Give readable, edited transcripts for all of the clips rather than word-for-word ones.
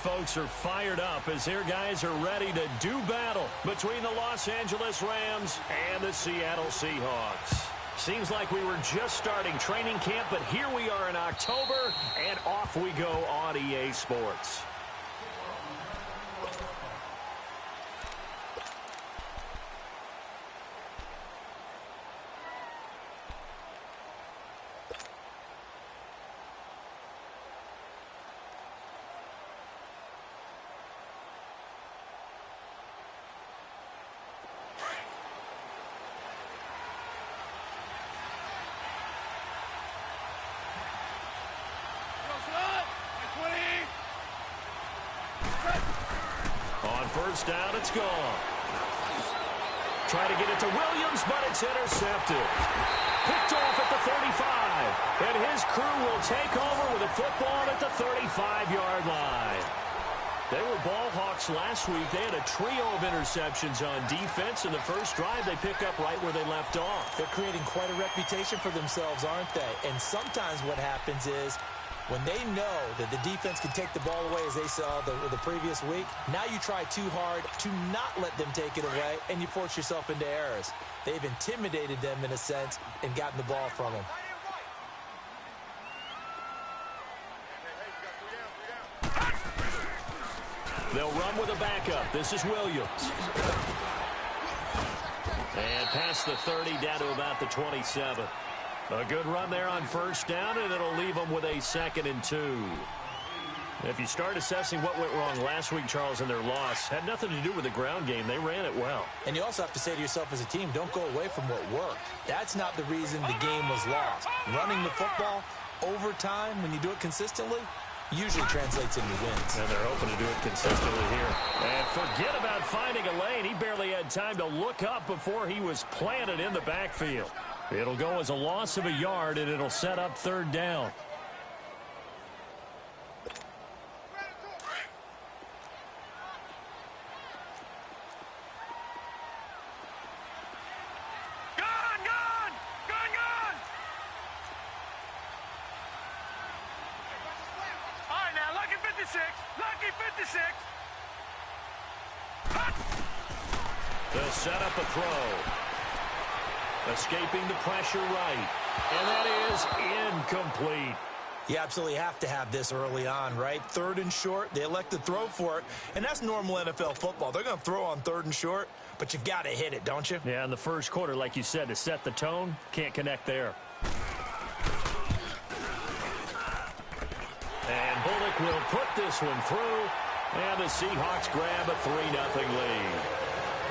folks are fired up as their guys are ready to do battle between the Los Angeles Rams and the Seattle Seahawks. Seems like we were just starting training camp, but here we are in October, and off we go on EA Sports. First down, it's gone. Try to get it to Williams, but it's intercepted. Picked off at the 35. And his crew will take over with a football at the 35-yard line. They were ball hawks last week. They had a trio of interceptions on defense. In the first drive, they pick up right where they left off. They're creating quite a reputation for themselves, aren't they? And sometimes what happens is, when they know that the defense can take the ball away, as they saw the previous week, now you try too hard to not let them take it away, and you force yourself into errors. They've intimidated them, in a sense, and gotten the ball from them. They'll run with a backup. This is Williams. And past the 30, down to about the 27. A good run there on first down, and it'll leave them with a 2nd and 2. If you start assessing what went wrong last week, Charles, in their loss, had nothing to do with the ground game. They ran it well. And you also have to say to yourself as a team, don't go away from what worked. That's not the reason the game was lost. Running the football over time, when you do it consistently, usually translates into wins. And they're hoping to do it consistently here. And forget about finding a lane. He barely had time to look up before he was planted in the backfield. It'll go as a loss of a yard, and it'll set up 3rd down. All right, now, lucky 56. Lucky 56. To set up a throw. Escaping the pressure right. And that is incomplete. You absolutely have to have this early on, right? 3rd and short, they elect to throw for it, and that's normal NFL football. They're going to throw on 3rd and short, but you've got to hit it, don't you? Yeah, in the first quarter, like you said, to set the tone, can't connect there. And Bullock will put this one through, and the Seahawks grab a 3-0 lead.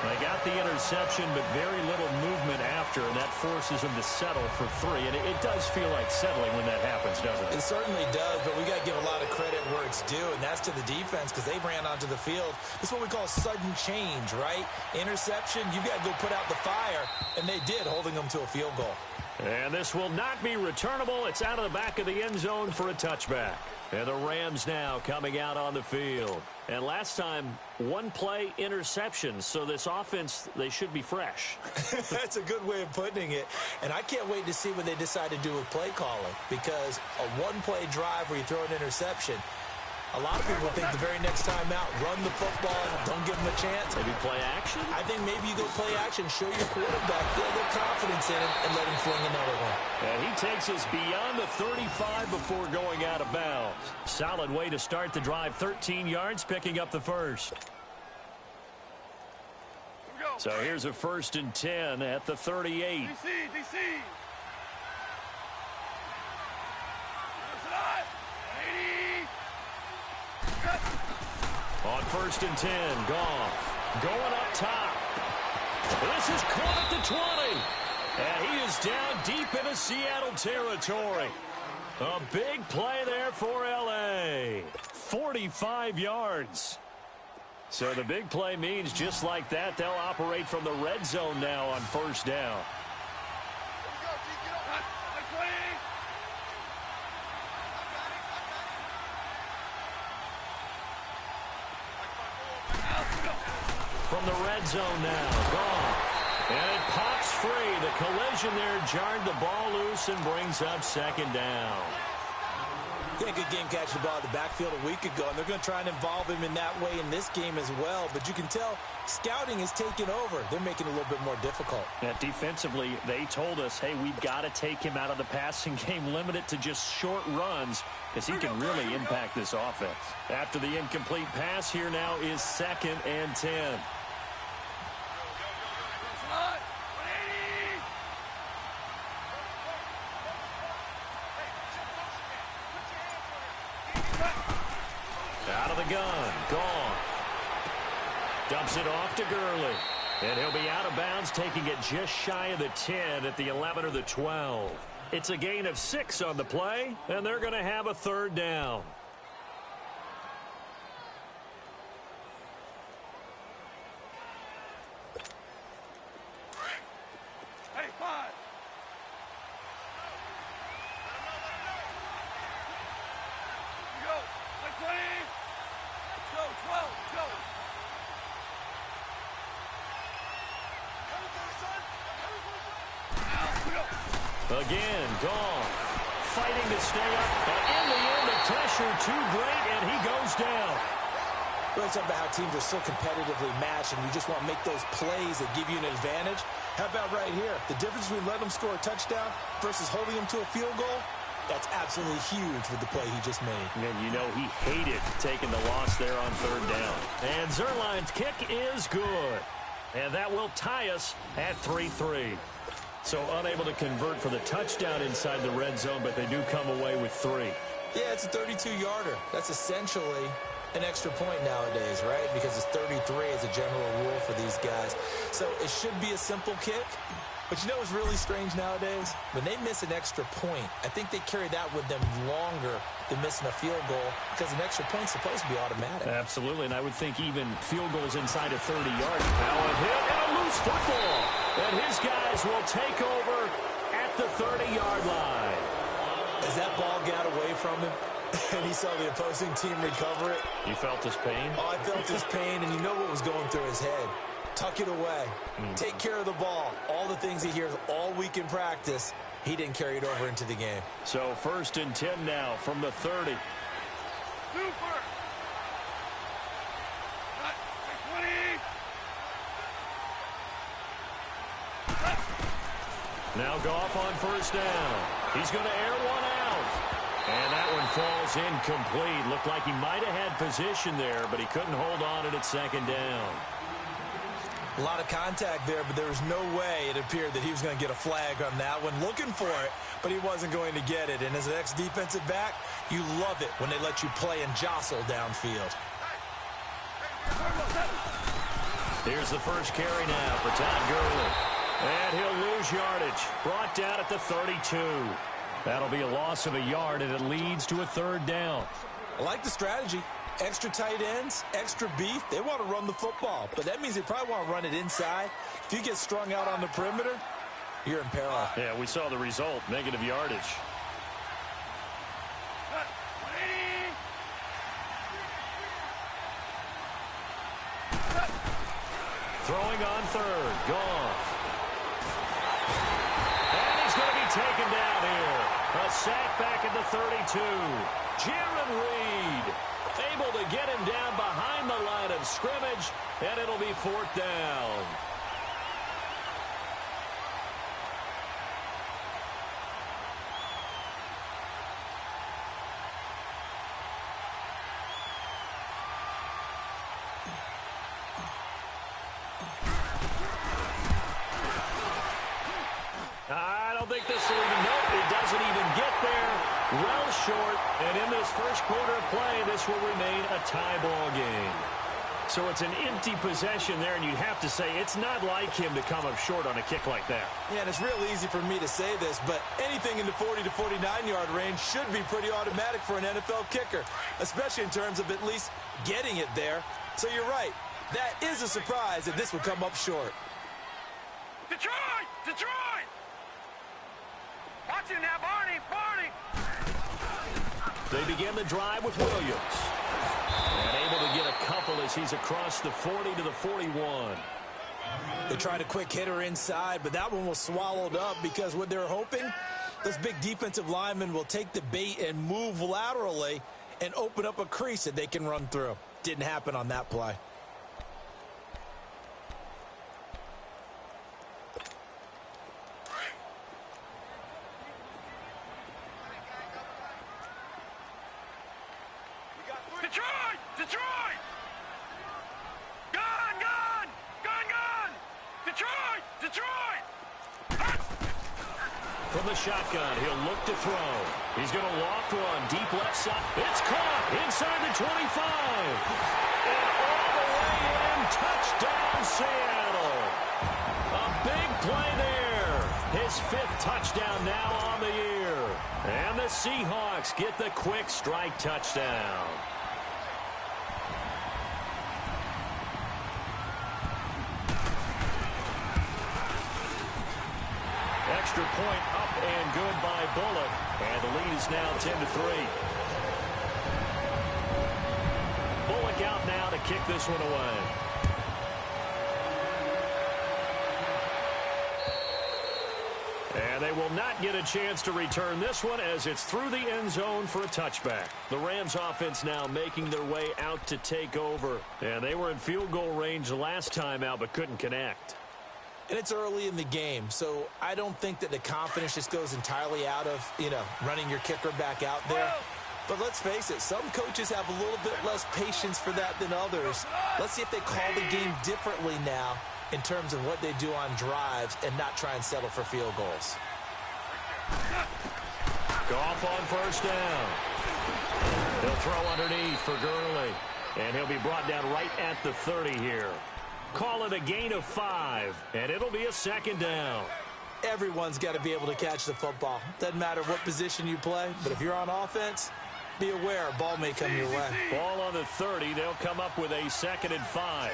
They got the interception, but very little movement after, and that forces them to settle for 3. And it does feel like settling when that happens, doesn't it? It certainly does, but we got to give a lot of credit where it's due, and that's to the defense because they ran onto the field. This is what we call sudden change, right? Interception, you've got to go put out the fire, and they did, holding them to a field goal. And this will not be returnable. It's out of the back of the end zone for a touchback. And the Rams now coming out on the field. And last time, 1-play interception. So this offense, they should be fresh. That's a good way of putting it. And I can't wait to see what they decide to do with play calling. Because a 1-play drive where you throw an interception, a lot of people think the very next time out, run the football, don't give them a chance. Maybe play action? I think maybe you go play action, show your quarterback, build their confidence in him, and let him fling another one. And he takes us beyond the 35 before going out of bounds. Solid way to start the drive. 13 yards, picking up the first. So here's a 1st and 10 at the 38. DC. On 1st and 10, Goff going up top. This is caught at the 20. And he is down deep into Seattle territory. A big play there for L.A. 45 yards. So the big play means just like that, they'll operate from the red zone now on 1st down. From the red zone now, Goff. And it pops free. The collision there jarred the ball loose and brings up 2nd down. Yeah, good game catching the ball at the backfield a week ago, and they're going to try and involve him in that way in this game as well. But you can tell scouting is taking over. They're making it a little bit more difficult. Yeah, defensively, they told us, hey, we've got to take him out of the passing game, limit it to just short runs, because he can really impact this offense. After the incomplete pass, here now is 2nd and 10. Out of the gun, Goff. Dumps it off to Gurley. And he'll be out of bounds, taking it just shy of the 10 at the 11 or the 12. It's a gain of 6 on the play, and they're going to have a 3rd down. Hey, 5. Go. Like 20. Go, 12. Go. Again, Goff fighting to stay up. And in the end, the pressure too great, and he goes down. Really talking about how teams are so competitively matched, and you just want to make those plays that give you an advantage. How about right here? The difference between letting them score a touchdown versus holding them to a field goal, that's absolutely huge with the play he just made. And you know he hated taking the loss there on 3rd down. And Zerline's kick is good. And that will tie us at 3-3. So unable to convert for the touchdown inside the red zone, but they do come away with 3. Yeah, it's a 32-yarder. That's essentially an extra point nowadays, right? Because it's 33 as a general rule for these guys. So it should be a simple kick. But you know what's really strange nowadays? When they miss an extra point, I think they carry that with them longer than missing a field goal because an extra point's supposed to be automatic. Absolutely, and I would think even field goals inside of 30 yards. Now a hit and a loose football. And his guys will take over at the 30-yard line. As that ball got away from him, and he saw the opposing team recover it. You felt his pain? Oh, I felt his pain, and you know what was going through his head. Tuck it away. Take care of the ball. All the things he hears all week in practice, he didn't carry it over into the game. So 1st and 10 now from the 30. Super. Cut. 20. Now Goff on 1st down. He's going to air one out. And that one falls incomplete. Looked like he might have had position there, but he couldn't hold on it at 2nd down. A lot of contact there, but there was no way it appeared that he was going to get a flag on that one. Looking for it, but he wasn't going to get it. And as an ex-defensive back, you love it when they let you play and jostle downfield. Here's the first carry now for Todd Gurley. And he'll lose yardage. Brought down at the 32. That'll be a loss of a yard, and it leads to a 3rd down. I like the strategy. Extra tight ends, extra beef. They want to run the football, but that means they probably want to run it inside. If you get strung out on the perimeter, you're in peril. Yeah, we saw the result, negative yardage. Throwing on 3rd, Goff. And he's going to be taken down here. A sack back at the 32. Jaron Reed able to get him down behind the line of scrimmage, and it'll be 4th down. I don't think this will even, nope, it doesn't even get there. Well short, and in this first quarter of play, this will remain a tie ball game. So it's an empty possession there, and you have to say it's not like him to come up short on a kick like that. Yeah, and it's real easy for me to say this, but anything in the 40 to 49-yard range should be pretty automatic for an NFL kicker, especially in terms of at least getting it there. So you're right. That is a surprise that this would come up short. Detroit! Detroit! Watch him now, Barney! Barney! They begin the drive with Williams. And able to get a couple as he's across the 40 to the 41. They tried a quick hitter inside, but that one was swallowed up because what they're hoping Those big defensive linemen will take the bait and move laterally and open up a crease that they can run through. Didn't happen on that play. Detroit! Detroit! Gun! Gun! Gun! Gun! Detroit! Detroit! From the shotgun, he'll look to throw. He's going to loft one deep left side. It's caught inside the 25. And all the way in, touchdown Seattle. A big play there. His 5th touchdown now on the year. And the Seahawks get the quick strike touchdown. Extra point up and good by Bullock. And the lead is now 10-3. Bullock out now to kick this one away. And they will not get a chance to return this one as it's through the end zone for a touchback. The Rams offense now making their way out to take over. And they were in field goal range last time out but couldn't connect. And it's early in the game, so I don't think that the confidence just goes entirely out of, running your kicker back out there. But let's face it, some coaches have a little bit less patience for that than others. Let's see if they call the game differently now in terms of what they do on drives and not try and settle for field goals. Goff on first down. He'll throw underneath for Gurley. And he'll be brought down right at the 30 here. Call it a gain of 5, and it'll be a 2nd down. Everyone's got to be able to catch the football. Doesn't matter what position you play, but if you're on offense, be aware a ball may come your way. Ball on the 30. They'll come up with a 2nd and 5.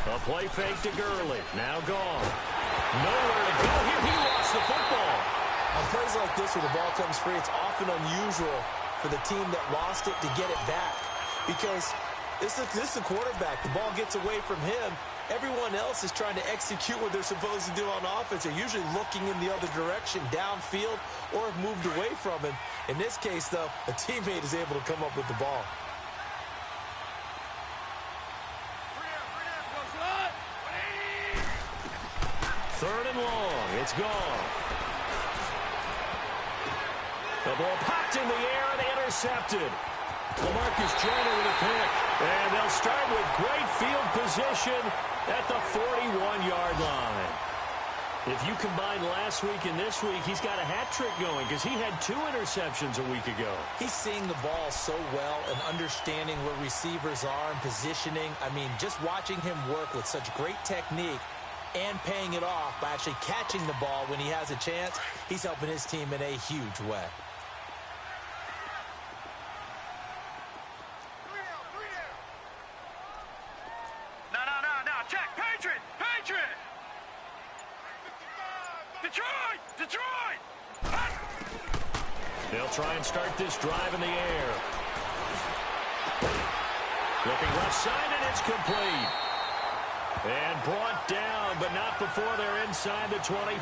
A play fake to Gurley. Now gone. Nowhere to go here. He lost the football. On plays like this where the ball comes free, it's often unusual for the team that lost it to get it back. Because this is the quarterback. The ball gets away from him. Everyone else is trying to execute what they're supposed to do on offense. They're usually looking in the other direction, downfield, or have moved away from him. In this case, though, a teammate is able to come up with the ball. Third and long. It's gone. The ball popped in the air and intercepted. LaMarcus Joyner with a pick. And they'll start with great field position at the 41-yard line. If you combine last week and this week, he's got a hat trick going because he had 2 interceptions a week ago. He's seeing the ball so well and understanding where receivers are and positioning. I mean, just watching him work with such great technique and paying it off by actually catching the ball when he has a chance, he's helping his team in a huge way. Check! Patriot! Patriot! Detroit! Detroit! They'll try and start this drive in the air. Looking left side, and it's complete. And brought down, but not before they're inside the 25.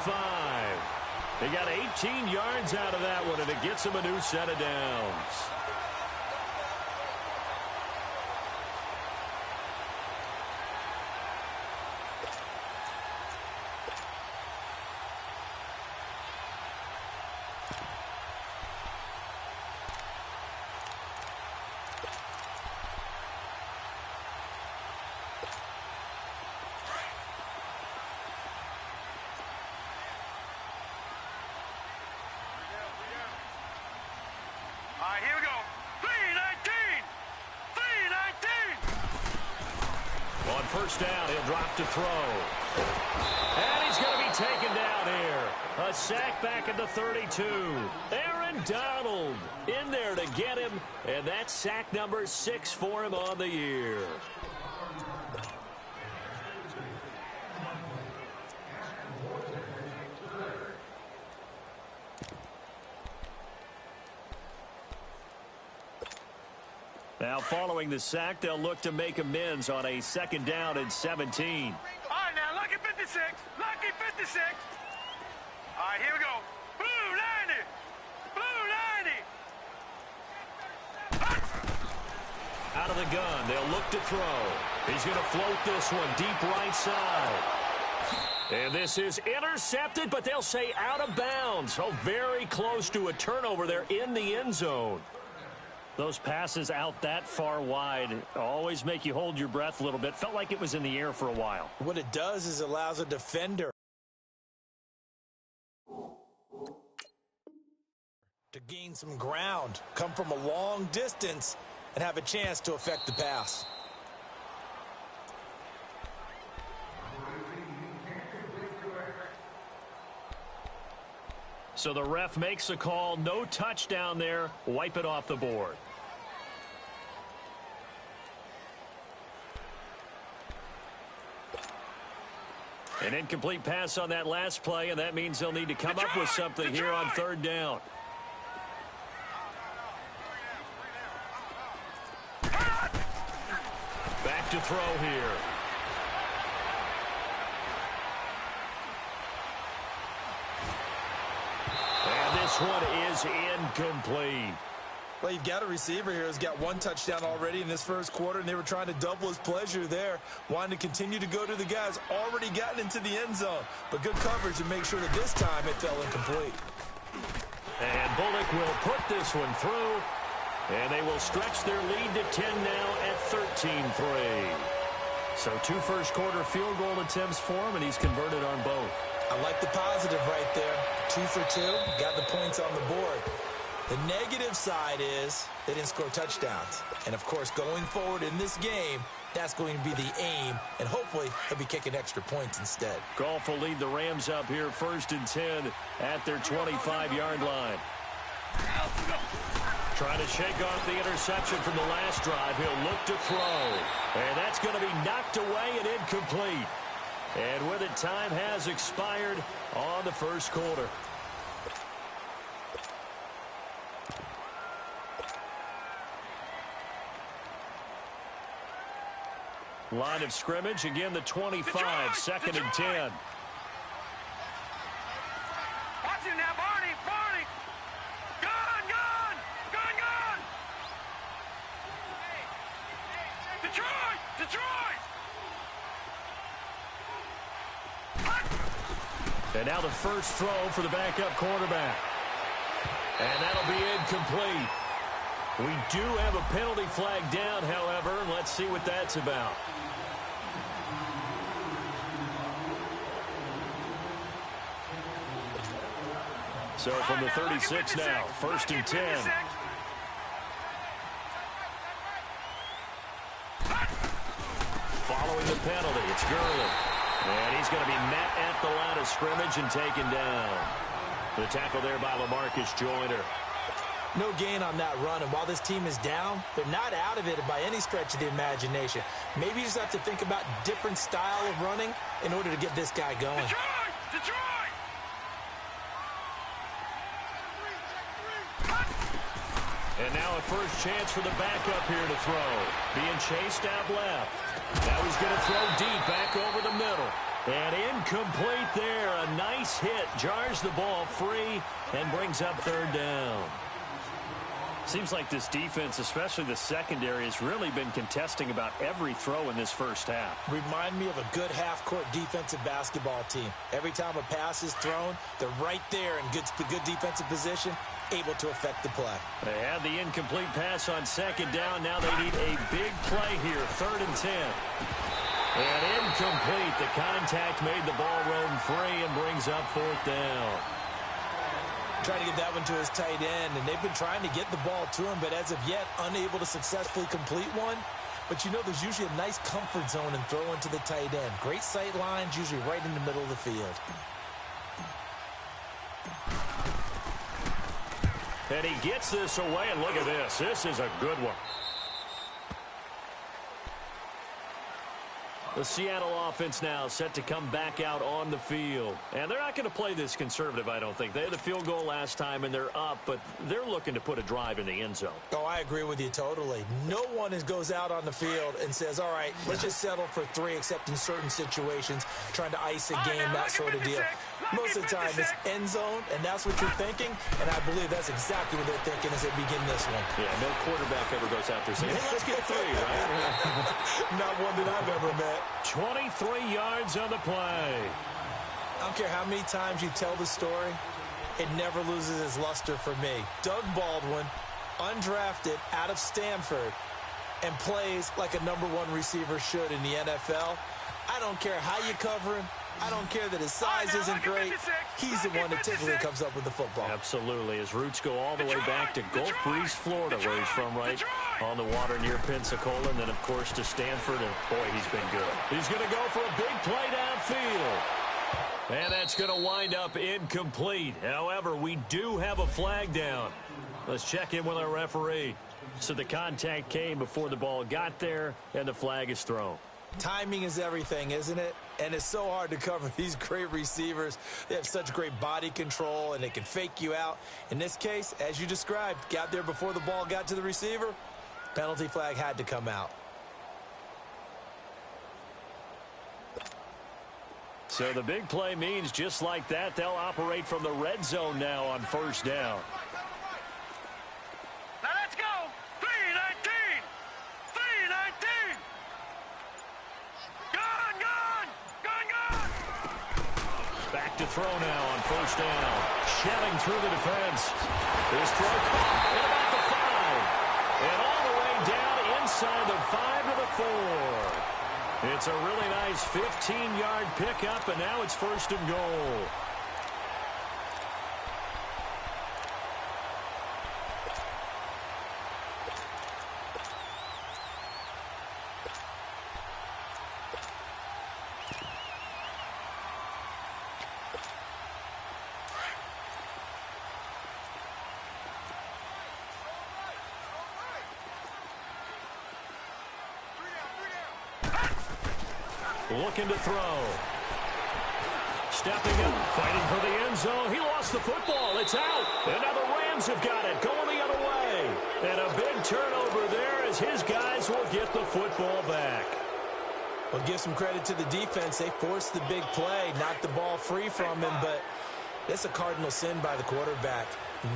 They got 18 yards out of that one, and it gets them a new set of downs. All right, here we go. 3-19! 3-19! On first down, he'll drop to throw. And he's going to be taken down here. A sack back at the 32. Aaron Donald in there to get him. And that's sack number 6 for him on the year. Now, following the sack, they'll look to make amends on a 2nd down and 17. All right, now, lucky 56. Lucky 56. All right, here we go. Blue 90. Blue 90. Out of the gun, they'll look to throw. He's going to float this one deep right side. And this is intercepted, but they'll say out of bounds. Oh, very close to a turnover there in the end zone. Those passes out that far wide always make you hold your breath a little bit. Felt like it was in the air for a while. What it does is allows a defender to gain some ground, come from a long distance, and have a chance to affect the pass. So the ref makes a call. No touchdown there. Wipe it off the board. An incomplete pass on that last play, and that means they'll need to come up with something here on 3rd down. Back to throw here. And this one is incomplete. Well, you've got a receiver here who's got 1 touchdown already in this first quarter, and they were trying to double his pleasure there, wanting to continue to go to the guys already gotten into the end zone. But good coverage to make sure that this time it fell incomplete. And Bullock will put this one through, and they will stretch their lead to 10 now at 13-3. So 2 first-quarter field goal attempts for him, and he's converted on both. I like the positive right there. 2 for 2, got the points on the board. The negative side is they didn't score touchdowns. And, of course, going forward in this game, that's going to be the aim, and hopefully he'll be kicking extra points instead. Goff will lead the Rams up here 1st and 10 at their 25-yard line. Trying to shake off the interception from the last drive. He'll look to throw. And that's going to be knocked away and incomplete. And with it, time has expired on the first quarter. Line of scrimmage, again the 25, 2nd and 10. Watch him now, Barney, Barney. Gun, gun, gun, gun. Detroit, Detroit. And now the first throw for the backup quarterback. And that'll be incomplete. We do have a penalty flag down, however, and let's see what that's about. So from the 36 now, 1st and 10. Following the penalty, it's Gurley. And he's going to be met at the line of scrimmage and taken down. The tackle there by LaMarcus Joyner. No gain on that run, and while this team is down, they're not out of it by any stretch of the imagination. Maybe you just have to think about different style of running in order to get this guy going. Detroit, Detroit. And now a first chance for the backup here to throw. Being chased out left. Now he's going to throw deep back over the middle. And incomplete there. A nice hit. Jars the ball free and brings up 3rd down. Seems like this defense, especially the secondary, has really been contesting about every throw in this first half. Remind me of a good half-court defensive basketball team. Every time a pass is thrown, they're right there in good defensive position, able to affect the play. They had the incomplete pass on 2nd down. Now they need a big play here, 3rd and 10. And incomplete. The contact made the ball roam free and brings up 4th down. Trying to get that one to his tight end, and they've been trying to get the ball to him, but as of yet, unable to successfully complete one. But you know, there's usually a nice comfort zone in throwing to the tight end. Great sight lines, usually right in the middle of the field. And he gets this away, and look at this. This is a good one. The Seattle offense now set to come back out on the field. And they're not going to play this conservative, I don't think. They had the field goal last time, and they're up, but they're looking to put a drive in the end zone. Oh, I agree with you totally. No one goes out on the field and says, all right, let's just settle for 3, except in certain situations, trying to ice a game, that sort of deal. Most of the time, it's end zone, and that's what you're thinking, and I believe that's exactly what they're thinking as they begin this one. Yeah, no quarterback ever goes out there saying, hey, let's get 3, right? Not one that I've ever met. 23 yards on the play. I don't care how many times you tell the story, it never loses its luster for me. Doug Baldwin, undrafted out of Stanford, and plays like a #1 receiver should in the NFL. I don't care how you cover him. I don't care that his size isn't great. He's the one that typically comes up with the football. Absolutely. His roots go all the way back to Gulf Breeze, Florida, where he's from, right on the water near Pensacola, and then, of course, to Stanford, and, boy, he's been good. He's going to go for a big play downfield. And that's going to wind up incomplete. However, we do have a flag down. Let's check in with our referee. So the contact came before the ball got there, and the flag is thrown. Timing is everything, isn't it? And it's so hard to cover these great receivers. They have such great body control, and they can fake you out. In this case, as you described, got there before the ball got to the receiver. Penalty flag had to come out. So the big play means just like that, they'll operate from the red zone now on first down. Now let's go. 3-19. 3-19. Gone, gone. Gone, gone. Back to throw now on first down. Shelling through the defense. His throw caught at about the 5. And all the way down inside the 5 to the 4. It's a really nice 15-yard pickup, and now it's first and goal. Looking to throw. Stepping up, fighting for the end zone. He lost the football. It's out. And now the Rams have got it, going the other way. And a big turnover there as his guys will get the football back. Well, give some credit to the defense. They forced the big play, knocked the ball free from him, but that's a cardinal sin by the quarterback.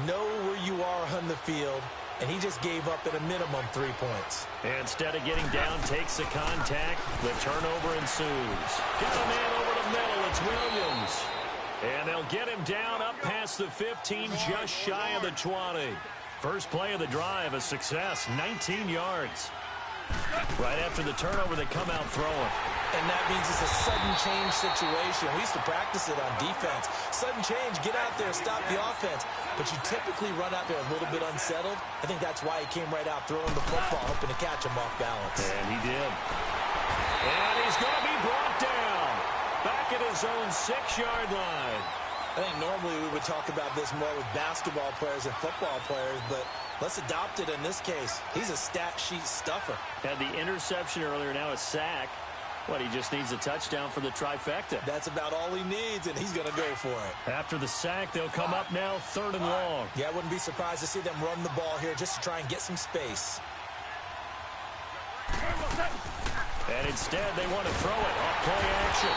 Know where you are on the field, and he just gave up at a minimum 3 points. Instead of getting down, takes the contact. The turnover ensues. Got a man over the middle. It's Williams. And they'll get him down up past the 15, just shy of the 20. First play of the drive, a success, 19 yards. Right after the turnover, they come out throwing. And that means it's a sudden change situation. We used to practice it on defense. Sudden change, get out there, stop the offense. But you typically run out there a little bit unsettled. I think that's why he came right out throwing the football, hoping to catch him off balance. And he did. And he's going to be brought down. Back at his own 6-yard line. I think normally we would talk about this more with basketball players and football players, but let's adopt it in this case. He's a stat sheet stuffer. Had the interception earlier, now a sack. What, he just needs a touchdown for the trifecta. That's about all he needs, and he's going to go for it. After the sack, they'll come up now 3rd and long. Yeah, I wouldn't be surprised to see them run the ball here just to try and get some space. And instead, they want to throw it off play action.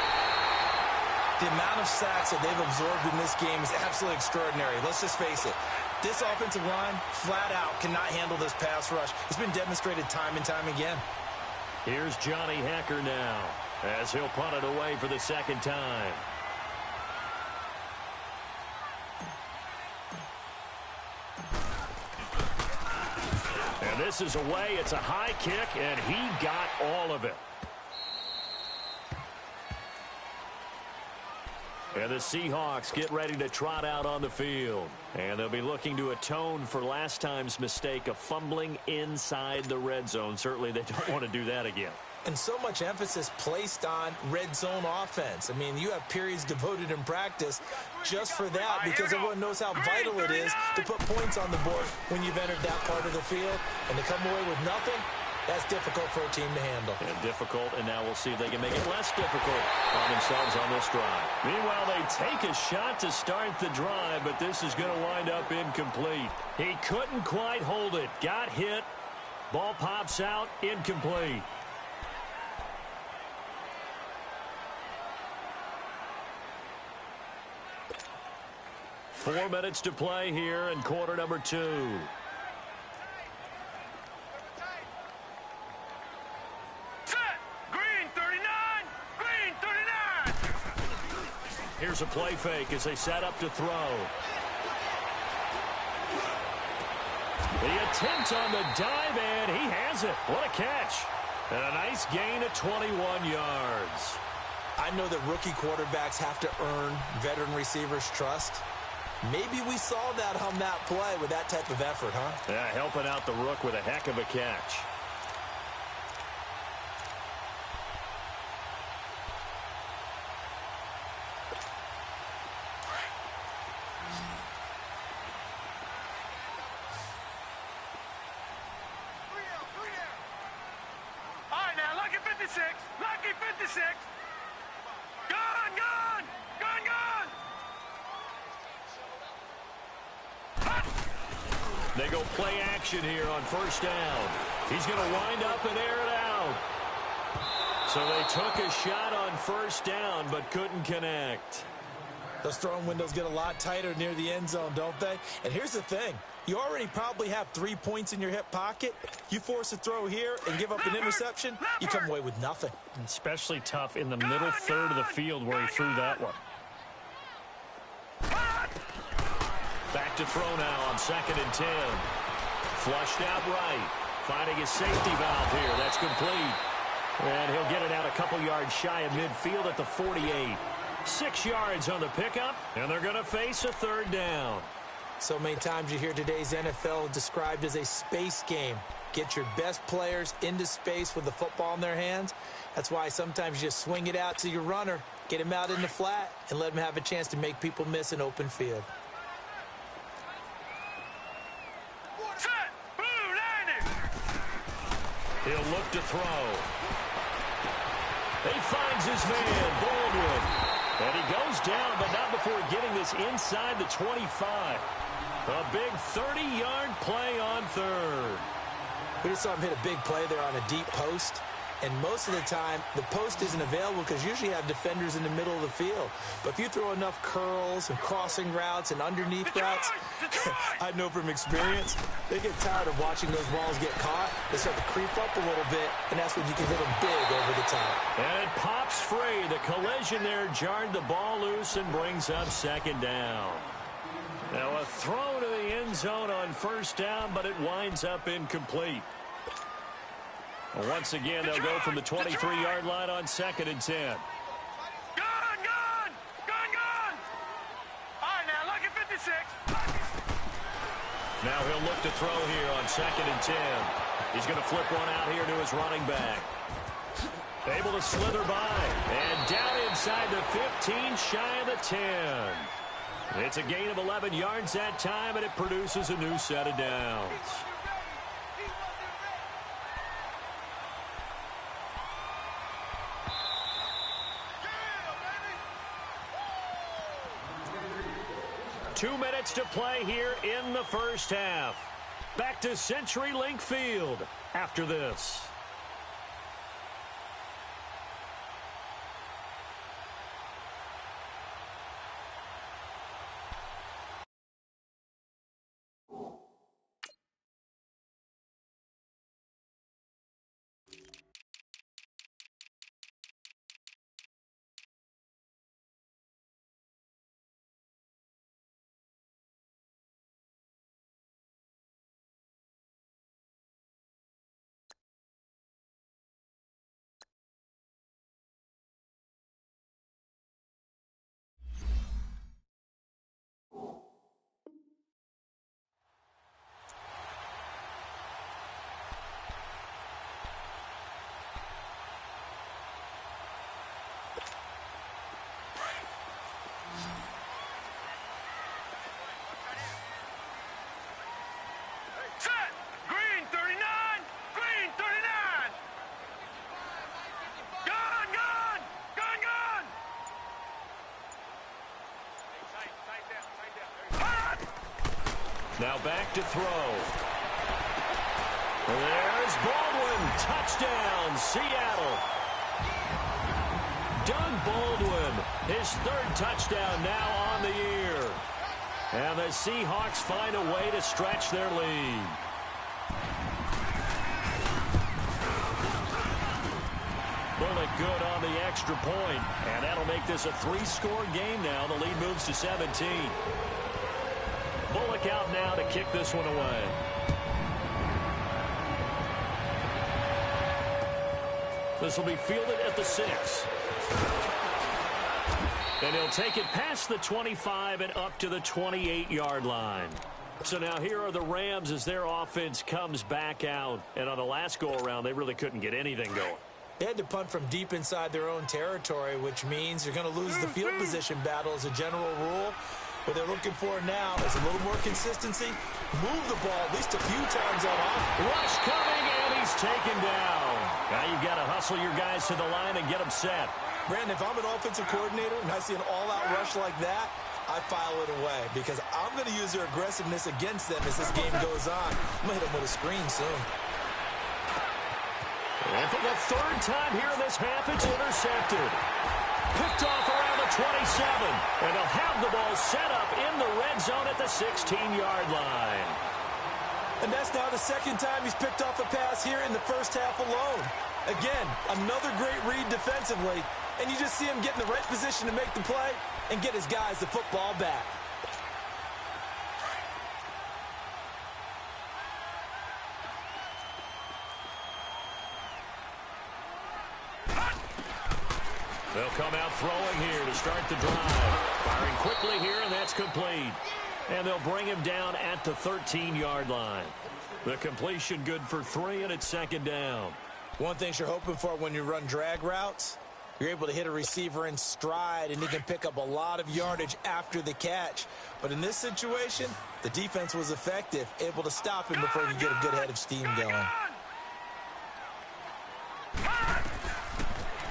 The amount of sacks that they've absorbed in this game is absolutely extraordinary. Let's just face it. This offensive line, flat out, cannot handle this pass rush. It's been demonstrated time and time again. Here's Johnny Hacker now, as he'll punt it away for the second time. And this is away. It's a high kick, and he got all of it. And the Seahawks get ready to trot out on the field. And they'll be looking to atone for last time's mistake of fumbling inside the red zone. Certainly they don't want to do that again. And so much emphasis placed on red zone offense. I mean, you have periods devoted in practice just for that because everyone knows how vital it is to put points on the board when you've entered that part of the field. And to come away with nothing, That's difficult for a team to handle. And difficult, and now we'll see if they can make it less difficult on themselves on this drive. Meanwhile, they take a shot to start the drive, but this is going to wind up incomplete. He couldn't quite hold it. Got hit. Ball pops out. Incomplete. Four minutes to play here in quarter number 2. Set. Green 39. Green 39. Here's a play fake as they set up to throw. The attempt on the dive, and he has it. What a catch. And a nice gain of 21 yards. I know that rookie quarterbacks have to earn veteran receivers' trust. Maybe we saw that on that play with that type of effort, huh? Yeah, helping out the rook with a heck of a catch. All right, now, lucky 56. Lucky 56. Gone, gone. Gone, gone. They go play action here on first down. He's going to wind up and air it out. So they took a shot on first down but couldn't connect. Those throwing windows get a lot tighter near the end zone, don't they? And here's the thing. You already probably have 3 points in your hip pocket. You force a throw here and give up an interception, you come away with nothing. Especially tough in the middle third of the field where he threw that one. Back to throw now on 2nd and 10. Flushed out right. Finding his safety valve here. That's complete. And he'll get it out a couple yards shy of midfield at the 48. 6 yards on the pickup, and they're going to face a third down. So many times you hear today's NFL described as a space game. Get your best players into space with the football in their hands. That's why sometimes you just swing it out to your runner, get him out in the flat, and let him have a chance to make people miss an open field. Set. Blue 90. He'll look to throw. He finds his man, Baldwin. And he goes down, but not before getting this inside the 25. A big 30-yard play on third. We just saw him hit a big play there on a deep post. And most of the time, the post isn't available because usually you have defenders in the middle of the field. But if you throw enough curls and crossing routes and underneath routes, I know from experience, they get tired of watching those balls get caught. They start to creep up a little bit, and that's when you can hit them big over the top. And it pops free. The collision there jarred the ball loose and brings up 2nd down. Now a throw to the end zone on first down, but it winds up incomplete. Once again, they'll go from the 23-yard line on 2nd and 10. Gone, gone. Gone, gone. All right, now, lucky 56. Now he'll look to throw here on 2nd and 10. He's going to flip one out here to his running back. Able to slither by. And down inside the 15, shy of the 10. It's a gain of 11 yards that time, and it produces a new set of downs. Yeah, 2 minutes to play here in the first half. Back to CenturyLink Field after this. Now back to throw. There's Baldwin. Touchdown, Seattle. Doug Baldwin, his third touchdown now on the year. And the Seahawks find a way to stretch their lead. Bullock good on the extra point, and that'll make this a 3-score game now. The lead moves to 17. Bullock out now to kick this one away. This will be fielded at the 6. And he'll take it past the 25 and up to the 28-yard line. So now here are the Rams as their offense comes back out. And on the last go-around, they really couldn't get anything going. They had to punt from deep inside their own territory, which means you're going to lose the field position battle as a general rule. What they're looking for now is a little more consistency. Move the ball at least a few times on off. Rush coming, and he's taken down. Now you've got to hustle your guys to the line and get them set. Brandon, if I'm an offensive coordinator and I see an all-out rush like that, I file it away because I'm going to use their aggressiveness against them as this game goes on. I'm going to hit them with a screen soon. And for the third time here in this half, it's intercepted. Picked off around the 27. And they'll have the ball set up in the red zone at the 16-yard line. And that's now the second time he's picked off a pass here in the first half alone. Again, another great read defensively. And you just see him get in the right position to make the play and get his guys the football back. They'll come out throwing here to start the drive. Firing quickly here, and that's complete. And they'll bring him down at the 13-yard line. The completion good for 3, and it's second down. One thing you're hoping for when you run drag routes, you're able to hit a receiver in stride, and he can pick up a lot of yardage after the catch. But in this situation, the defense was effective, able to stop him before he could get a good head of steam going.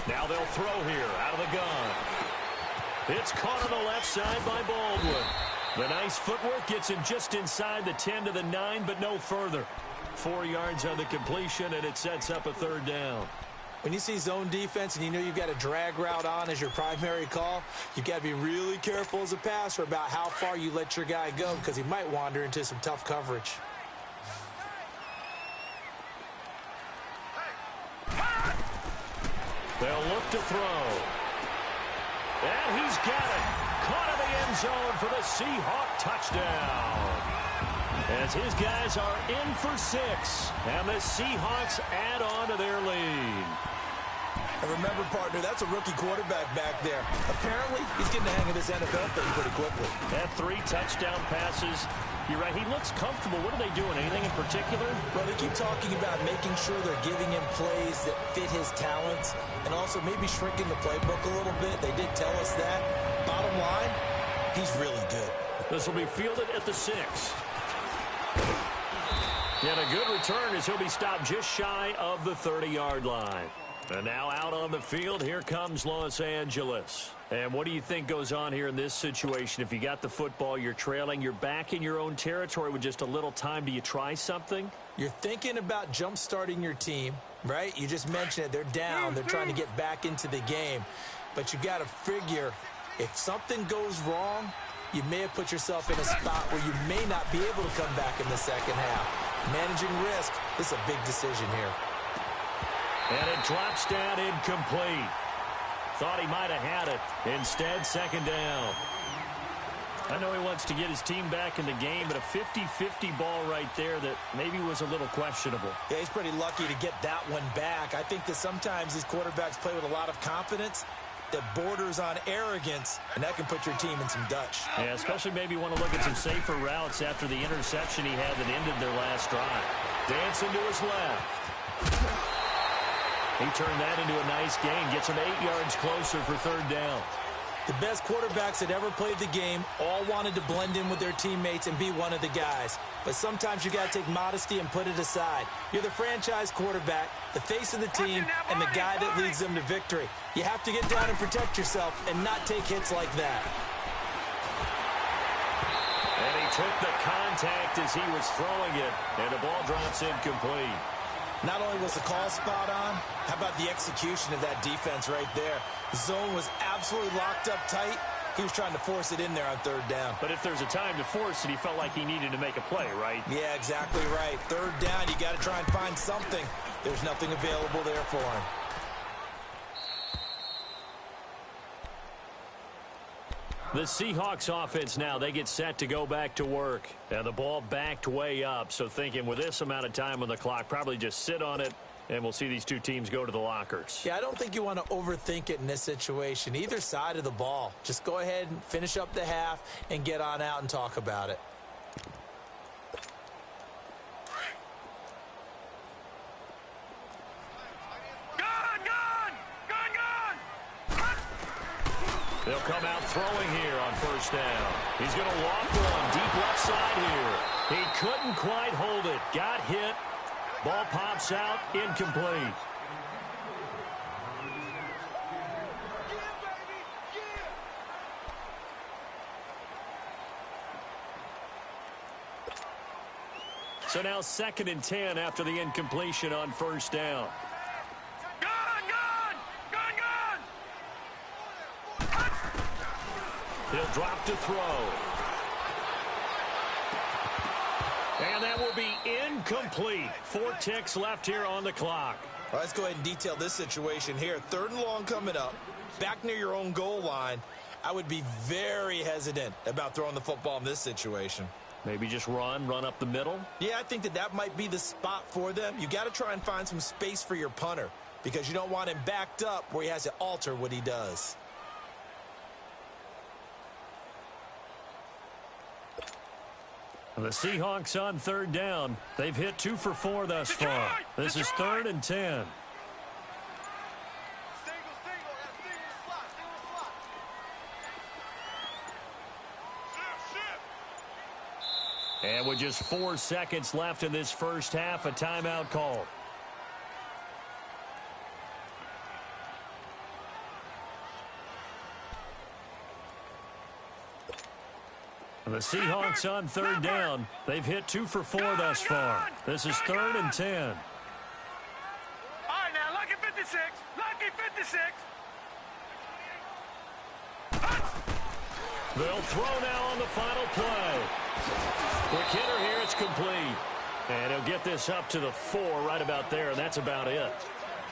Now they'll throw here out of the gun. It's caught on the left side by Baldwin. The nice footwork gets him just inside the 10 to the 9, but no further. 4 yards on the completion, and it sets up a third down. When you see zone defense and you know you've got a drag route on as your primary call, you've got to be really careful as a passer about how far you let your guy go because he might wander into some tough coverage. They'll look to throw. And he's got it. Caught in the end zone for the Seahawk touchdown. As his guys are in for 6. And the Seahawks add on to their lead. And remember, partner, that's a rookie quarterback back there. Apparently, he's getting the hang of this NFL thing pretty quickly. That 3 touchdown passes. You're right, he looks comfortable. What are they doing? Anything in particular? Well, they keep talking about making sure they're giving him plays that fit his talents and also maybe shrinking the playbook a little bit. They did tell us that. Bottom line, he's really good. This will be fielded at the 6. And a good return as he'll be stopped just shy of the 30-yard line. And now out on the field, here comes Los Angeles. And what do you think goes on here in this situation? If you got the football, you're trailing, you're back in your own territory with just a little time. Do you try something? You're thinking about jump-starting your team, right? You just mentioned it. They're down. They're trying to get back into the game. But you got to figure if something goes wrong, you may have put yourself in a spot where you may not be able to come back in the second half. Managing risk is a big decision here. And it drops down incomplete. Thought he might have had it. Instead, second down. I know he wants to get his team back in the game, but a 50-50 ball right there that maybe was a little questionable. Yeah, he's pretty lucky to get that one back. I think that sometimes these quarterbacks play with a lot of confidence that borders on arrogance, and that can put your team in some Dutch. Yeah, especially maybe want to look at some safer routes after the interception he had that ended their last drive. Dancing to his left. He turned that into a nice gain, gets him 8 yards closer for third down. The best quarterbacks that ever played the game all wanted to blend in with their teammates and be one of the guys. But sometimes you got to take modesty and put it aside. You're the franchise quarterback, the face of the team, and the guy that leads them to victory. You have to get down and protect yourself and not take hits like that. And he took the contact as he was throwing it, and the ball drops incomplete. Not only was the call spot on, how about the execution of that defense right there? The zone was absolutely locked up tight. He was trying to force it in there on third down. But if there's a time to force it, he felt like he needed to make a play, right? Yeah, exactly right. Third down, you got to try and find something. There's nothing available there for him. The Seahawks offense now, they get set to go back to work. And the ball backed way up, so thinking with this amount of time on the clock, probably just sit on it, and we'll see these two teams go to the lockers. Yeah, I don't think you want to overthink it in this situation. Either side of the ball. Just go ahead and finish up the half and get on out and talk about it. They'll come out throwing here on first down. He's going to loft one deep left side here. He couldn't quite hold it. Got hit. Ball pops out. Incomplete. So now 2nd and 10 after the incompletion on first down. He'll drop to throw. And that will be incomplete. 4 ticks left here on the clock. Well, let's go ahead and detail this situation here. 3rd and long coming up. Back near your own goal line. I would be very hesitant about throwing the football in this situation. Maybe just run up the middle? Yeah, I think that might be the spot for them. You got to try and find some space for your punter because you don't want him backed up where he has to alter what he does. The Seahawks on 3rd down. They've hit 2 for 4 thus far. This is 3rd and 10. And with just 4 seconds left in this first half, a timeout called. The Seahawks on 3rd down. They've hit 2 for 4 thus far. This is 3rd and 10. All right, now, lucky 56. Lucky 56. They'll throw now on the final play. Quick hitter here, it's complete. And he'll get this up to the 4 right about there, and that's about it.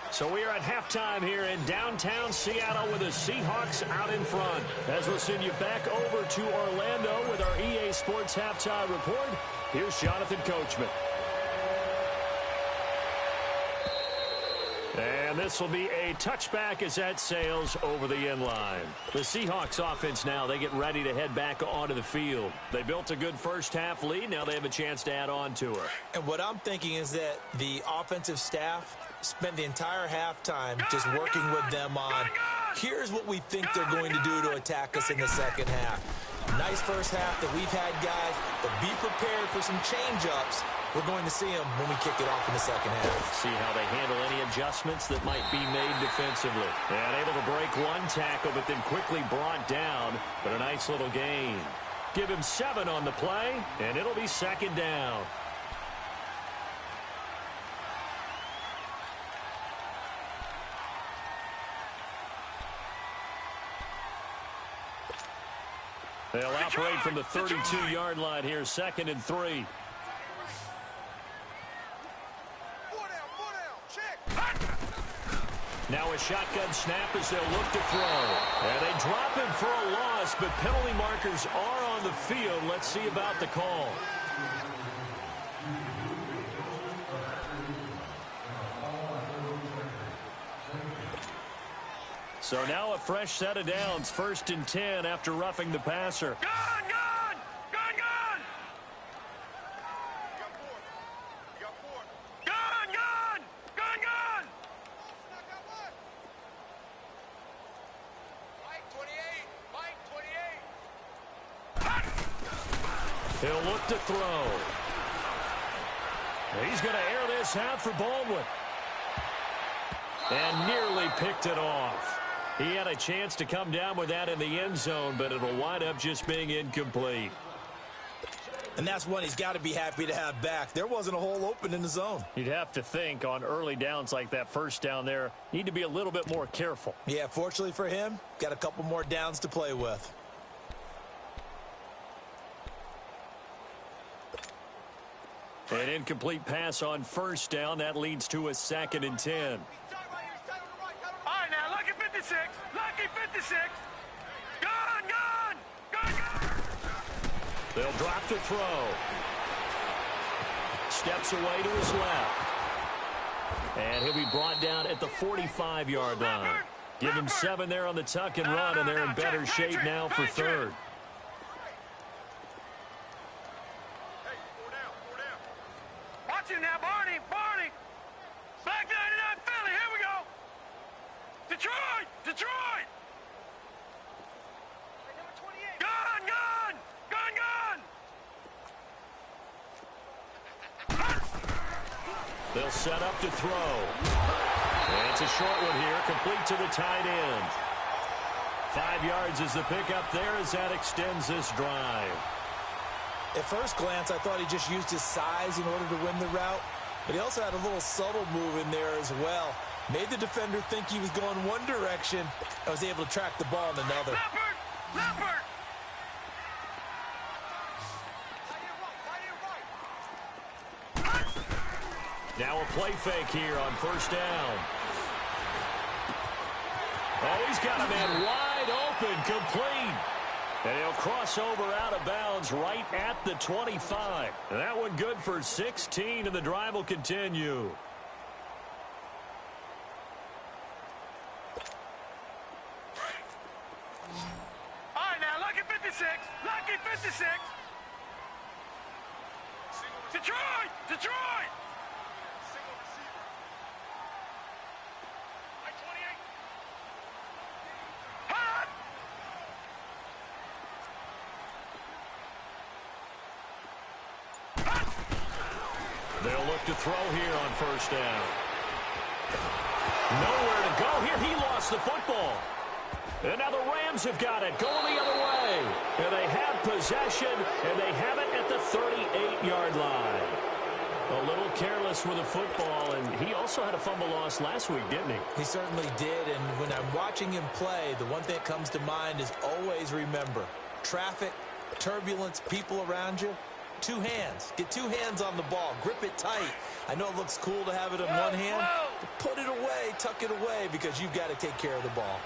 So we are at halftime here in downtown Seattle with the Seahawks out in front. As we'll send you back over to Orlando with our EA Sports Halftime Report, here's Jonathan Coachman. And this will be a touchback as that sails over the end line. The Seahawks offense now, they get ready to head back onto the field. They built a good first half lead. Now they have a chance to add on to it. And what I'm thinking is that the offensive staff spent the entire halftime just working with them on, here's what we think they're going to do to attack us in the second half. Nice first half that we've had, guys, but be prepared for some change-ups. We're going to see them when we kick it off in the second half. See how they handle any adjustments that might be made defensively. And able to break one tackle, but then quickly brought down. But a nice little gain. Give him 7 on the play, and it'll be 2nd down. They'll operate from the 32-yard line here, 2nd and 3. Now a shotgun snap as they'll look to throw. And they drop him for a loss, but penalty markers are on the field. Let's see about the call. So now a fresh set of downs, 1st and 10 after roughing the passer. Gun! He'll look to throw. He's going to air this out for Baldwin. And nearly picked it off. He had a chance to come down with that in the end zone, but it'll wind up just being incomplete. And that's one he's got to be happy to have back. There wasn't a hole open in the zone. You'd have to think on early downs like that first down there, need to be a little bit more careful. Yeah, fortunately for him, got a couple more downs to play with. An incomplete pass on first down. That leads to a 2nd and 10. All right, now, lucky 56. Lucky 56. Gone. They'll drop to throw. Steps away to his left. And he'll be brought down at the 45-yard line. Give him 7 there on the tuck and run, and they're in better shape now for 3rd. Watch him now, Barney. Back 99 Philly. Here we go. Detroit. Gone. They'll set up to throw. And it's a short one here, complete to the tight end. 5 yards is the pickup there as that extends this drive. At first glance, I thought he just used his size in order to win the route, but he also had a little subtle move in there as well. Made the defender think he was going one direction and was able to track the ball in another. Leopard. Now a play fake here on first down. Oh, he's got a man wide open, complete. And he'll cross over out of bounds right at the 25. And that one good for 16, and the drive will continue. All right, now, lucky 56. Detroit. Hot. They'll look to throw here on first down. Nowhere to go here. He lost the football. And now the Rams have got it, going the other way. And they have possession, and they have it at the 38-yard line. A little careless with the football, and he also had a fumble loss last week, didn't he? He certainly did, and when I'm watching him play, the one thing that comes to mind is always remember, traffic, turbulence, people around you, 2 hands. Get 2 hands on the ball. Grip it tight. I know it looks cool to have it in one hand, but put it away, tuck it away, because you've got to take care of the ball.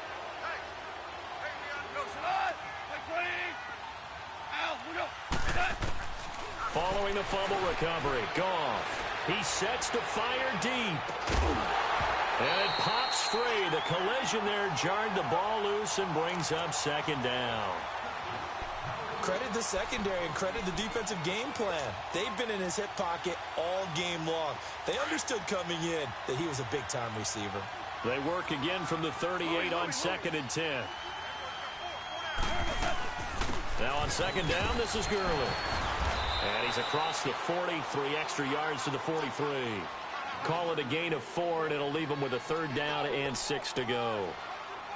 Following the fumble recovery, Goff. He sets to fire deep. And it pops free. The collision there jarred the ball loose and brings up 2nd down. Credit the secondary and credit the defensive game plan. They've been in his hip pocket all game long. They understood coming in that he was a big-time receiver. They work again from the 38 on 2nd and 10. Now on 2nd down, this is Gurley. And he's across the 40, 3 extra yards to the 43. Call it a gain of 4, and it'll leave him with a 3rd down and 6 to go.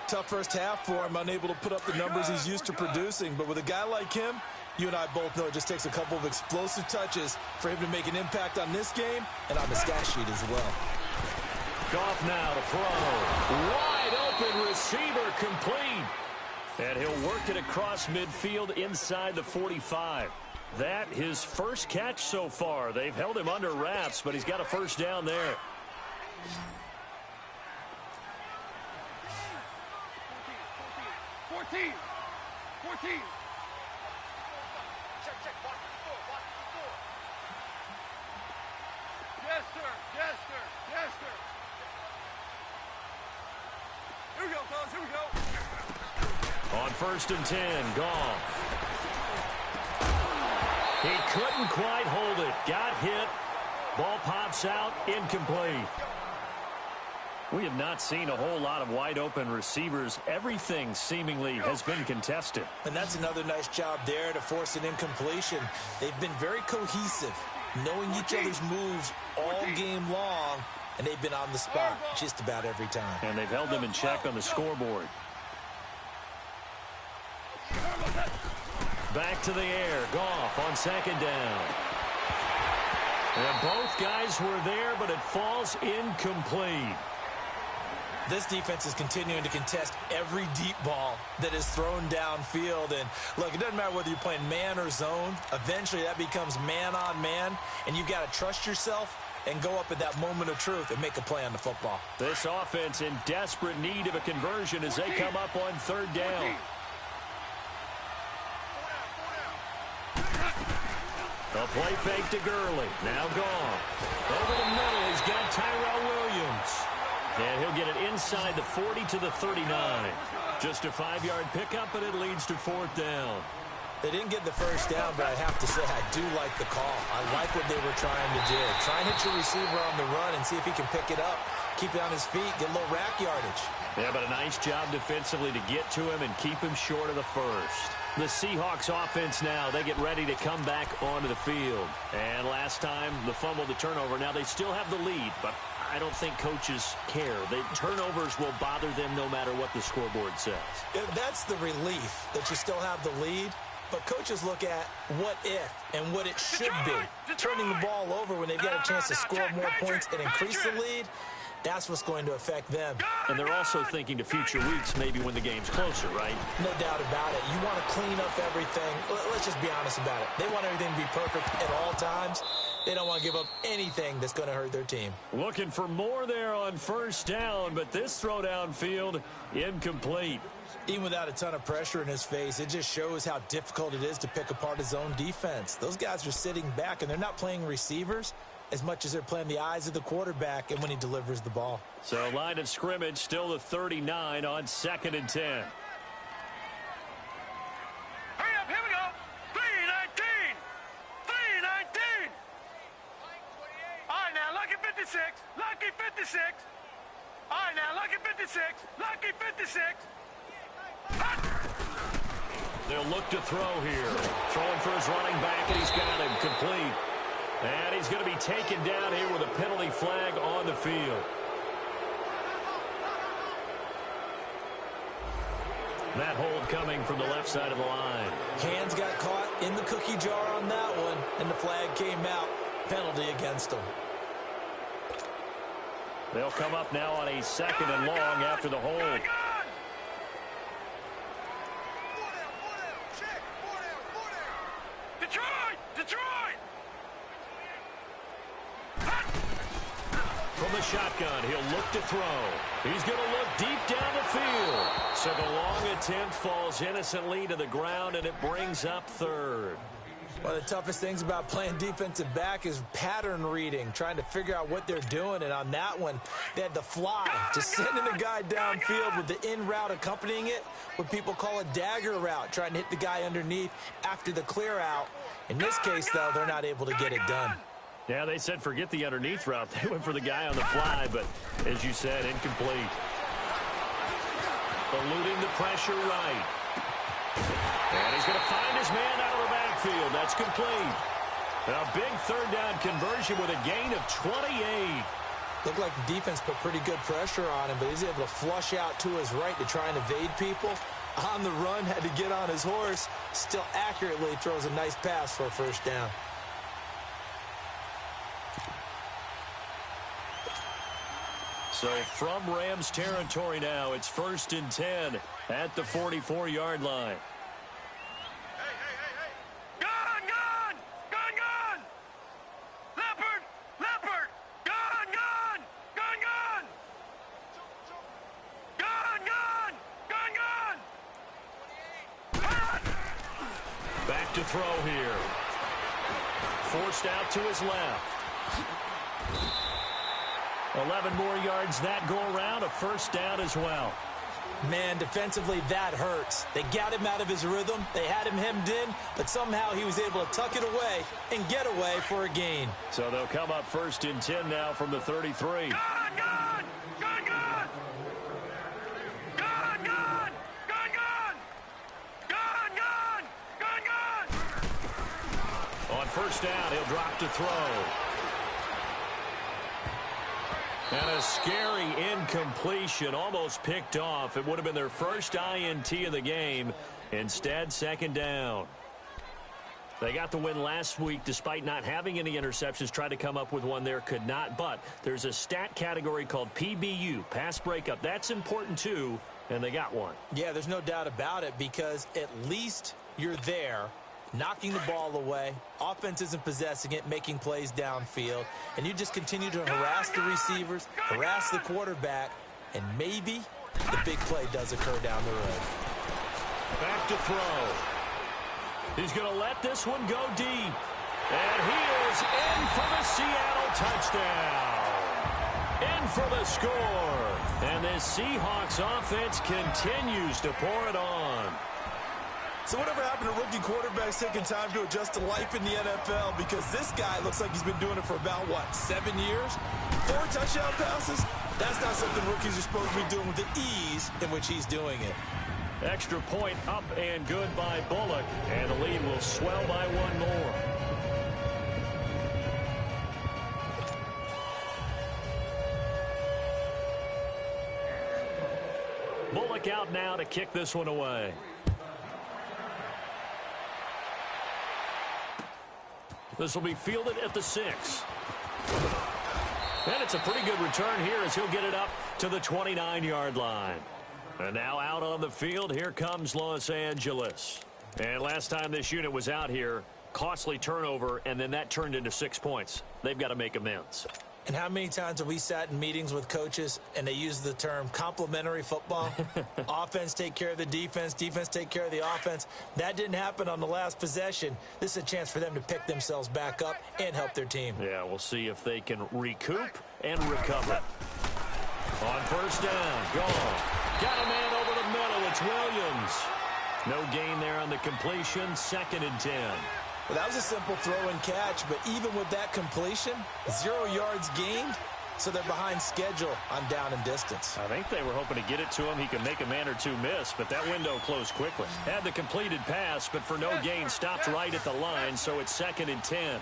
Tough first half for him, unable to put up the numbers he's used to producing. But with a guy like him, you and I both know it just takes a couple of explosive touches for him to make an impact on this game and on the stat sheet as well. Goff now to throw. Wide open receiver, complete. And he'll work it across midfield inside the 45. That his first catch so far. They've held him under wraps, but he's got a 1st down there. 14. Check. Watch the floor. Yes, sir. Here we go, fellas. On 1st and 10, Goff. He couldn't quite hold it. Got hit. Ball pops out. Incomplete. We have not seen a whole lot of wide-open receivers. Everything seemingly has been contested. And that's another nice job there to force an incompletion. They've been very cohesive, knowing each other's moves all game long, and they've been on the spot just about every time. And they've held them in check on the scoreboard. back to the air. Goff on second down. And both guys were there, but it falls incomplete. This defense is continuing to contest every deep ball that is thrown downfield. And, look, it doesn't matter whether you're playing man or zone. Eventually, that becomes man on man, and you've got to trust yourself and go up at that moment of truth and make a play on the football. This offense in desperate need of a conversion as they come up on third down. A play fake to Gurley. Now gone. Over the middle, he's got Tyrell Williams. And he'll get it inside the 40 to the 39. Just a 5-yard pickup, and it leads to fourth down. They didn't get the first down, but I have to say I do like the call. I like what they were trying to do. Try and hit your receiver on the run and see if he can pick it up. Keep it on his feet, get a little rack yardage. Yeah, but a nice job defensively to get to him and keep him short of the first. The Seahawks offense now, they get ready to come back onto the field. And last time, the fumble, the turnover. Now they still have the lead, but I don't think coaches care. The turnovers will bother them no matter what the scoreboard says. That's the relief that you still have the lead. But coaches look at what if and what it should be. Turning the ball over when they've got a chance to score more points and increase the lead, that's what's going to affect them. And they're also thinking to future weeks, maybe when the game's closer, right? No doubt about it. You want to clean up everything. Let's just be honest about it. They want everything to be perfect at all times. They don't want to give up anything that's going to hurt their team. Looking for more there on first down, but this throw downfield incomplete. Even without a ton of pressure in his face, it just shows how difficult it is to pick apart his own defense. Those guys are sitting back, and they're not playing receivers as much as they're playing the eyes of the quarterback and when he delivers the ball. So line of scrimmage still the 39 on 2nd and 10. Hurry up, here we go. 3-19. 3-19. All right, now, lucky 56. Lucky 56. All right, now, lucky 56. Lucky 56. They'll look to throw here. Throwing for his running back, and he's got him complete. And he's going to be taken down here with a penalty flag on the field. That hold coming from the left side of the line. Hands got caught in the cookie jar on that one, and the flag came out. Penalty against them. They'll come up now on a 2nd and long after the hold. Detroit! From the shotgun, he'll look to throw. He's going to look deep down the field. So the long attempt falls innocently to the ground, and it brings up third. One of the toughest things about playing defensive back is pattern reading, trying to figure out what they're doing. And on that one, they had to fly, just sending a guy downfield with the in route accompanying it, what people call a dagger route, trying to hit the guy underneath after the clear out. In this case, though, they're not able to get it done. Yeah, they said forget the underneath route. They went for the guy on the fly, but as you said, incomplete. Eluding the pressure right. And he's going to find his man out of the backfield. That's complete. A big third down conversion with a gain of 28. Looked like the defense put pretty good pressure on him, but he's able to flush out to his right to try and evade people. On the run, had to get on his horse. Still accurately throws a nice pass for a first down. So from Rams territory now, it's 1st and 10 at the 44-yard line. Gun! Leopard! Gun! Back to throw here. Forced out to his left. 11 more yards that go around, a first down as well. Man, defensively, that hurts. They got him out of his rhythm. They had him hemmed in, but somehow he was able to tuck it away and get away for a gain. So they'll come up 1st and 10 now from the 33. Gun! On first down, he'll drop to throw. And a scary incompletion, almost picked off. It would have been their first INT of the game. Instead, 2nd down. They got the win last week despite not having any interceptions. Tried to come up with one there, could not. But there's a stat category called PBU, pass breakup. That's important too, and they got one. Yeah, there's no doubt about it because at least you're there knocking the ball away. Offense isn't possessing it, making plays downfield. And you just continue to harass the receivers, harass the quarterback, and maybe the big play does occur down the road. Back to throw. He's going to let this one go deep. And he is in for the Seattle touchdown. In for the score. And this Seahawks offense continues to pour it on. So whatever happened to rookie quarterbacks taking time to adjust to life in the NFL? Because this guy looks like he's been doing it for about, 7 years? 4 touchdown passes? That's not something rookies are supposed to be doing with the ease in which he's doing it. Extra point up and good by Bullock. And the lead will swell by one more. Bullock out now to kick this one away. This will be fielded at the 6. And it's a pretty good return here as he'll get it up to the 29-yard line. And now out on the field, here comes Los Angeles. And last time this unit was out here, costly turnover, and then that turned into 6 points. They've got to make amends. And how many times have we sat in meetings with coaches and they use the term complementary football? Offense take care of the defense, defense take care of the offense. That didn't happen on the last possession. This is a chance for them to pick themselves back up and help their team. Yeah, we'll see if they can recoup and recover. On first down, gone. Got a man over the middle. It's Williams. No gain there on the completion. 2nd and 10. Well, that was a simple throw and catch, but even with that completion, 0 yards gained, so they're behind schedule on down and distance. I think they were hoping to get it to him. He could make a man or two miss, but that window closed quickly. Had the completed pass, but for no gain, stopped right at the line, so it's 2nd and 10.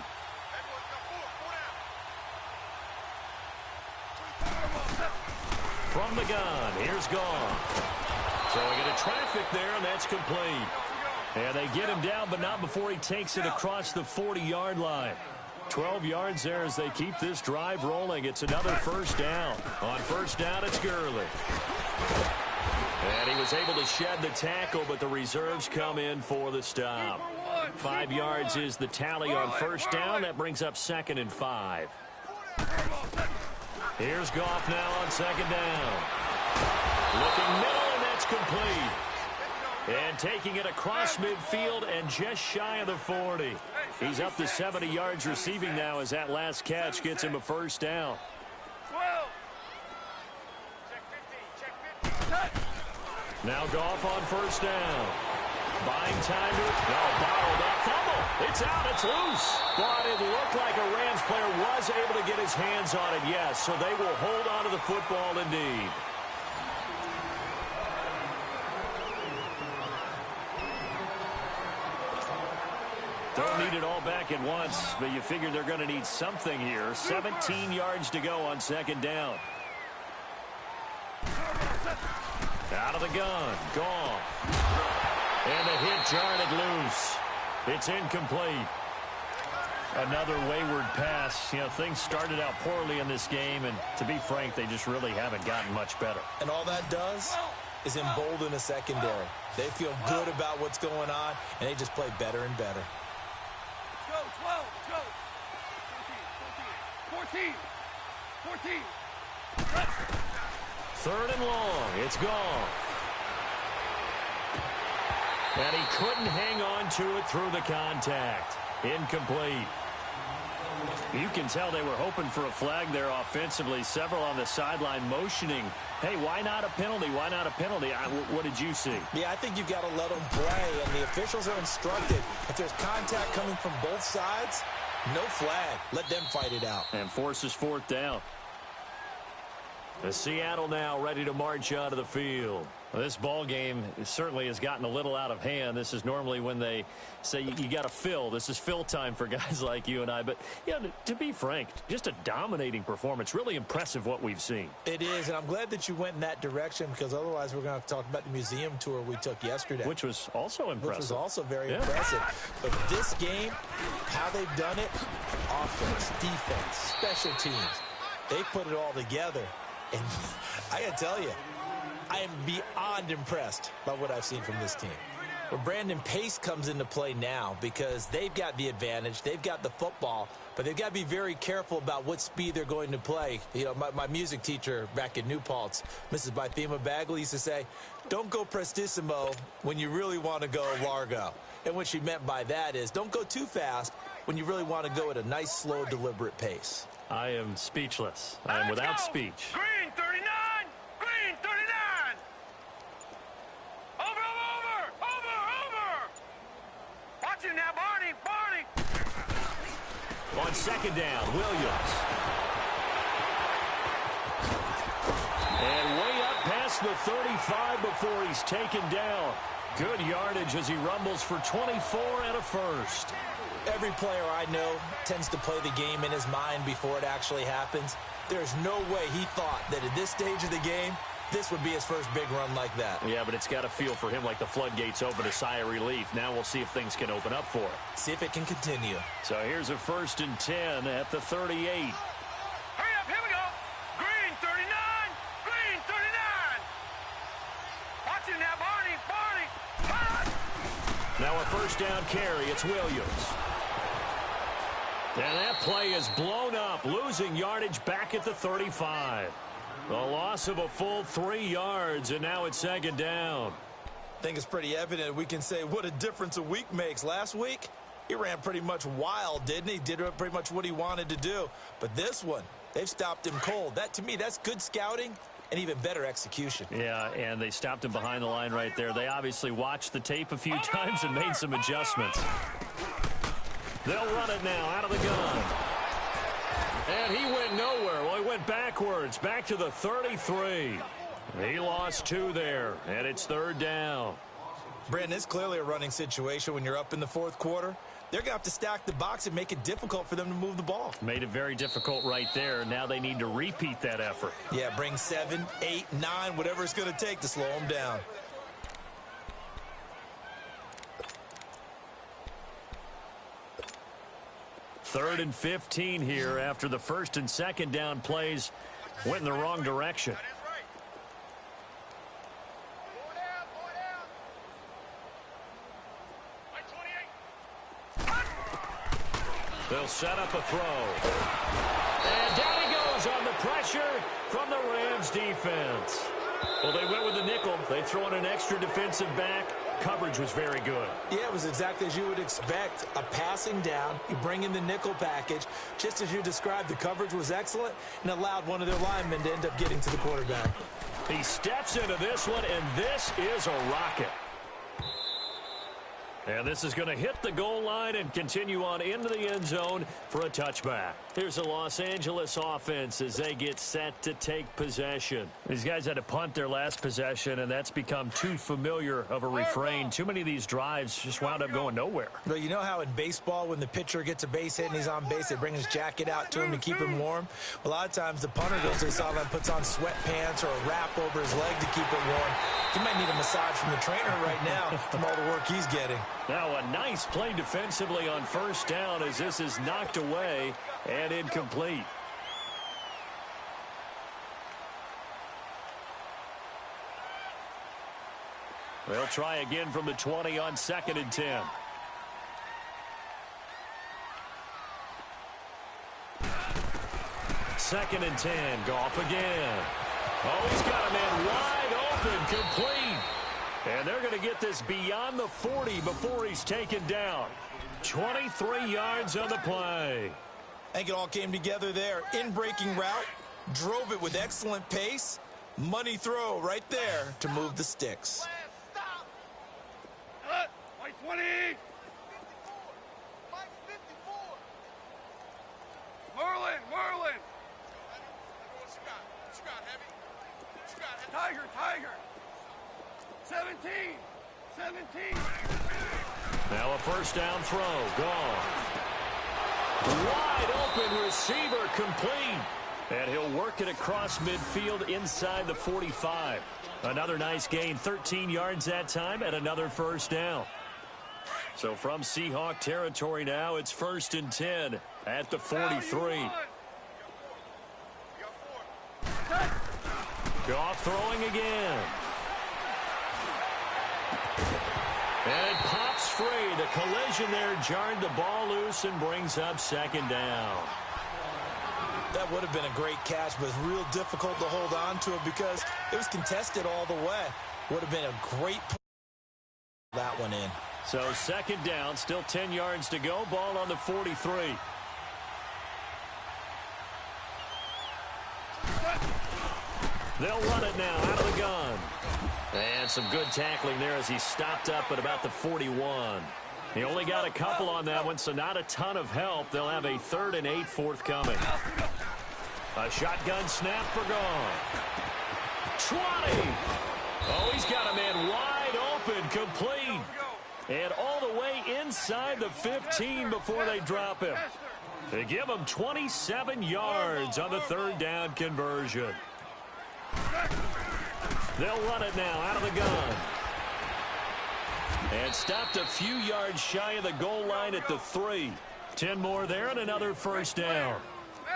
From the gun, here's Goff. So we get a traffic there, and that's complete. And they get him down, but not before he takes it across the 40-yard line. 12 yards there as they keep this drive rolling. It's another first down. On first down, it's Gurley. And he was able to shed the tackle, but the reserves come in for the stop. 5 yards is the tally on first down. That brings up 2nd and 5. Here's Goff now on 2nd down. Looking middle, and that's complete. And taking it across midfield and just shy of the 40. He's up to 70 yards receiving now as that last catch gets him a first down. Now Goff on first down. Buying time to it. No, bottled up. Fumble. It's out. It's loose. But it looked like a Rams player was able to get his hands on it, yes. So they will hold on to the football indeed. Don't need it all back at once, but you figure they're going to need something here. 17 yards to go on 2nd down. Out of the gun. Gone. And the hit jarred it loose. It's incomplete. Another wayward pass. You know, things started out poorly in this game, and to be frank, they just really haven't gotten much better. And all that does is embolden a secondary. They feel good about what's going on, and they just play better and better. 14. 3rd and long. It's gone. And he couldn't hang on to it through the contact. Incomplete. You can tell they were hoping for a flag there offensively. Several on the sideline motioning, hey, why not a penalty? Why not a penalty? What did you see? Yeah, I think you've got to let them play, and the officials are instructed. If there's contact coming from both sides, no flag. Let them fight it out. And forces 4th down. The Seattle now ready to march out of the field. Well, this ball game certainly has gotten a little out of hand. This is normally when they say you got to fill. This is fill time for guys like you and I. But, yeah, to be frank, just a dominating performance. Really impressive what we've seen. It is, and I'm glad that you went in that direction because otherwise we're going to talk about the museum tour we took yesterday. Which was also impressive. Which was also very impressive. But this game, how they've done it, offense, defense, special teams, they put it all together. And I got to tell you, I am beyond impressed by what I've seen from this team. Well, Brandon, pace comes into play now because they've got the advantage. They've got the football, but they've got to be very careful about what speed they're going to play. You know, my music teacher back in New Paltz, Mrs. Bythema Bagley, used to say, don't go prestissimo when you really want to go largo. And what she meant by that is don't go too fast when you really want to go at a nice, slow, deliberate pace. I am speechless. I am without speech. Green 39! Green 39! Over! Watch it now, Barney! On second down, Williams. And way up past the 35 before he's taken down. Good yardage as he rumbles for 24 and a first. Every player I know tends to play the game in his mind before it actually happens. There's no way he thought that at this stage of the game, this would be his first big run like that. Yeah, but it's got to feel for him like the floodgates open, a sigh of relief. Now we'll see if things can open up for him. See if it can continue. So here's a 1st and 10 at the 38. Hurry up, here we go! Green 39! Green 39! Watch it now, Barney! Now a 1st down carry, it's Williams. And that play is blown up, losing yardage back at the 35. The loss of a full 3 yards, and now it's 2nd down. I think it's pretty evident we can say what a difference a week makes. Last week, he ran pretty much wild, didn't he? Did pretty much what he wanted to do. But this one, they've stopped him cold. That, to me, that's good scouting and even better execution. Yeah, and they stopped him behind the line right there. They obviously watched the tape a few times and made some adjustments. They'll run it now out of the gun. And he went nowhere. Well, he went backwards, back to the 33. He lost 2 there, and it's 3rd down. Brandon, it's clearly a running situation when you're up in the 4th quarter. They're going to have to stack the box and make it difficult for them to move the ball. Made it very difficult right there. Now they need to repeat that effort. Yeah, bring 7, 8, 9, whatever it's going to take to slow them down. Third and 15 here after the 1st and 2nd down plays went in the wrong direction. They'll set up a throw. And down he goes on the pressure from the Rams defense. Well, they went with the nickel. They throw in an extra defensive back. Coverage was very good. Yeah, it was exactly as you would expect. A passing down. You bring in the nickel package. Just as you described, the coverage was excellent and allowed one of their linemen to end up getting to the quarterback. He steps into this one, and this is a rocket. And this is going to hit the goal line and continue on into the end zone for a touchback. Here's the Los Angeles offense as they get set to take possession. These guys had to punt their last possession, and that's become too familiar of a refrain. Too many of these drives just wound up going nowhere. But you know how in baseball, when the pitcher gets a base hit and he's on base, they bring his jacket out to him to keep him warm? A lot of times the punter goes to the sideline, puts on sweatpants or a wrap over his leg to keep it warm. He might need a massage from the trainer right now from all the work he's getting. Now a nice play defensively on 1st down as this is knocked away and incomplete. They'll try again from the 20 on 2nd and 10. Second and 10. Goff again. Oh, he's got a man wide open, complete. And they're going to get this beyond the 40 before he's taken down. 23 yards on the play. I think it all came together there. In-breaking route, drove it with excellent pace. Money throw right there to move the sticks. White 20! Merlin! Tiger! 17. 17. Now a first down throw. Gone. Wide open receiver complete. And he'll work it across midfield inside the 45. Another nice gain, 13 yards that time, and another first down. So from Seahawk territory now, it's 1st and 10 at the 43. Goff throwing again. And it pops free. The collision there jarred the ball loose and brings up 2nd down. That would have been a great catch, but it's real difficult to hold on to it because it was contested all the way. Would have been a great play to that one in. So 2nd down, still 10 yards to go. Ball on the 43. They'll run it now out of the gun. And some good tackling there as he stopped up at about the 41. He only got a couple on that one, so not a ton of help. They'll have a 3rd and 8 forthcoming. A shotgun snap for Goff. 20. Oh, he's got a man wide open, complete. And all the way inside the 15 before they drop him. They give him 27 yards on the 3rd down conversion. They'll run it now out of the gun. And stopped a few yards shy of the goal line at the 3. 10 more there and another first down.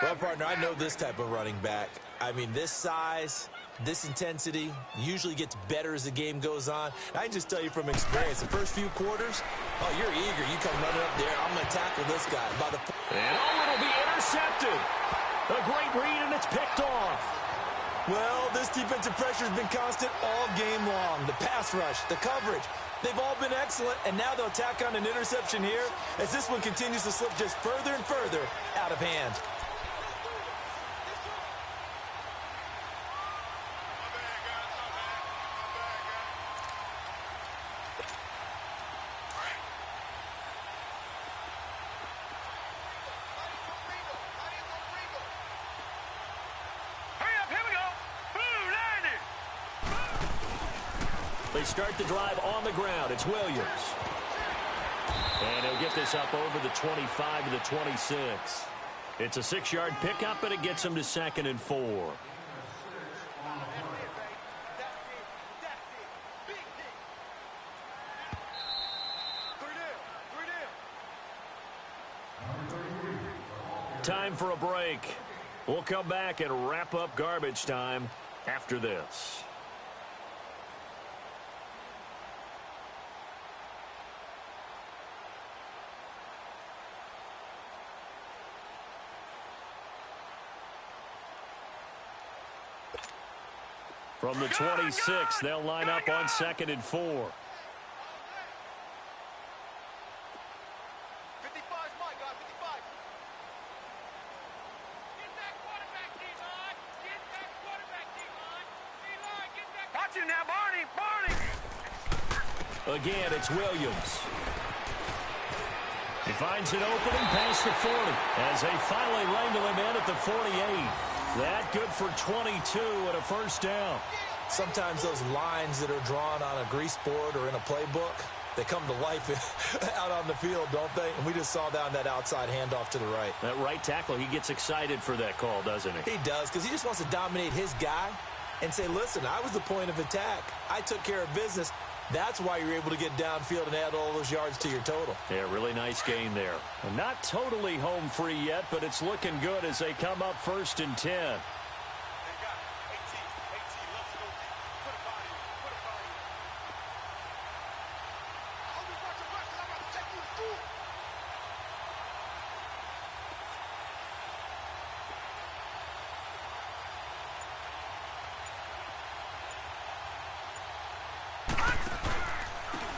Well, partner, I know this type of running back. I mean, this size, this intensity usually gets better as the game goes on. I can just tell you from experience, the first few quarters, oh, you're eager. You come running up there. I'm going to tackle this guy. And it'll be intercepted. A great read, and it's picked off. Well, this defensive pressure has been constant all game long. The pass rush, the coverage, they've all been excellent, and now they'll tack on an interception here as this one continues to slip just further and further out of hand. They start the drive on the ground. It's Williams. And he'll get this up over the 25 to the 26. It's a 6-yard pickup, and it gets him to 2nd and 4. Time for a break. We'll come back and wrap up garbage time after this. From the 26, they'll line up on 2nd and 4. 55's my guy, 55. Get that quarterback, D-line. Get that quarterback, D-line. D-line, get that. Watch it now, Barney. Barney. Again, it's Williams. He finds an opening past the 40 as they finally wrangle him in at the 48. That good for 22 and a first down. Sometimes those lines that are drawn on a grease board or in a playbook, they come to life out on the field, don't they? And we just saw that on that outside handoff to the right. That right tackle, he gets excited for that call, doesn't he? He does, because he just wants to dominate his guy and say, listen, I was the point of attack. I took care of business. That's why you're able to get downfield and add all those yards to your total. Yeah, really nice gain there. Not totally home free yet, but it's looking good as they come up 1st and 10.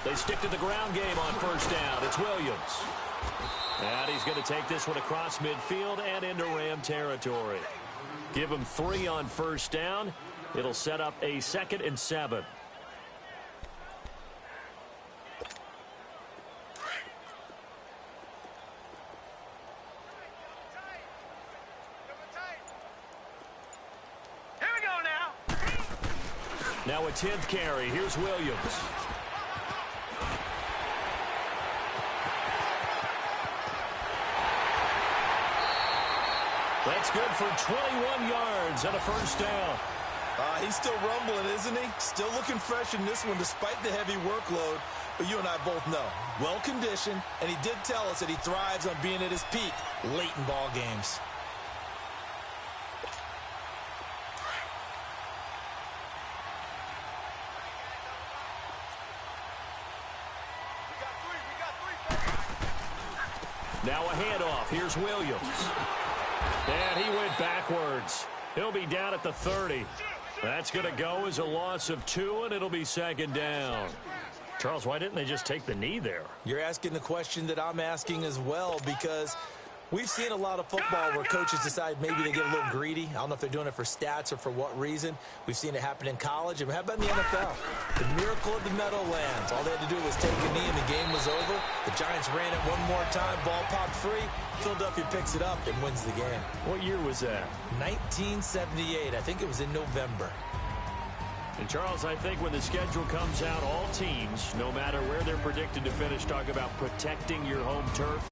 They stick to the ground game on first down. It's Williams. And he's going to take this one across midfield and into Ram territory. Give him 3 on first down. It'll set up a 2nd and 7. Now a 10th carry. Here's Williams. That's good for 21 yards and a first down. He's still rumbling, isn't he? Still looking fresh in this one despite the heavy workload. But you and I both know, well-conditioned, and he did tell us that he thrives on being at his peak late in ball games. Now a handoff. Here's Williams. And he went backwards. He'll be down at the 30. That's going to go as a loss of 2, and it'll be second down. Charles, why didn't they just take the knee there? You're asking the question that I'm asking as well, because we've seen a lot of football where coaches decide maybe they get a little greedy. I don't know if they're doing it for stats or for what reason. We've seen it happen in college. And how about in the NFL? The miracle of the Meadowlands. All they had to do was take a knee and the game was over. The Giants ran it one more time. Ball popped free. Philadelphia picks it up and wins the game. What year was that? 1978. I think it was in November. And, Charles, I think when the schedule comes out, all teams, no matter where they're predicted to finish, talk about protecting your home turf.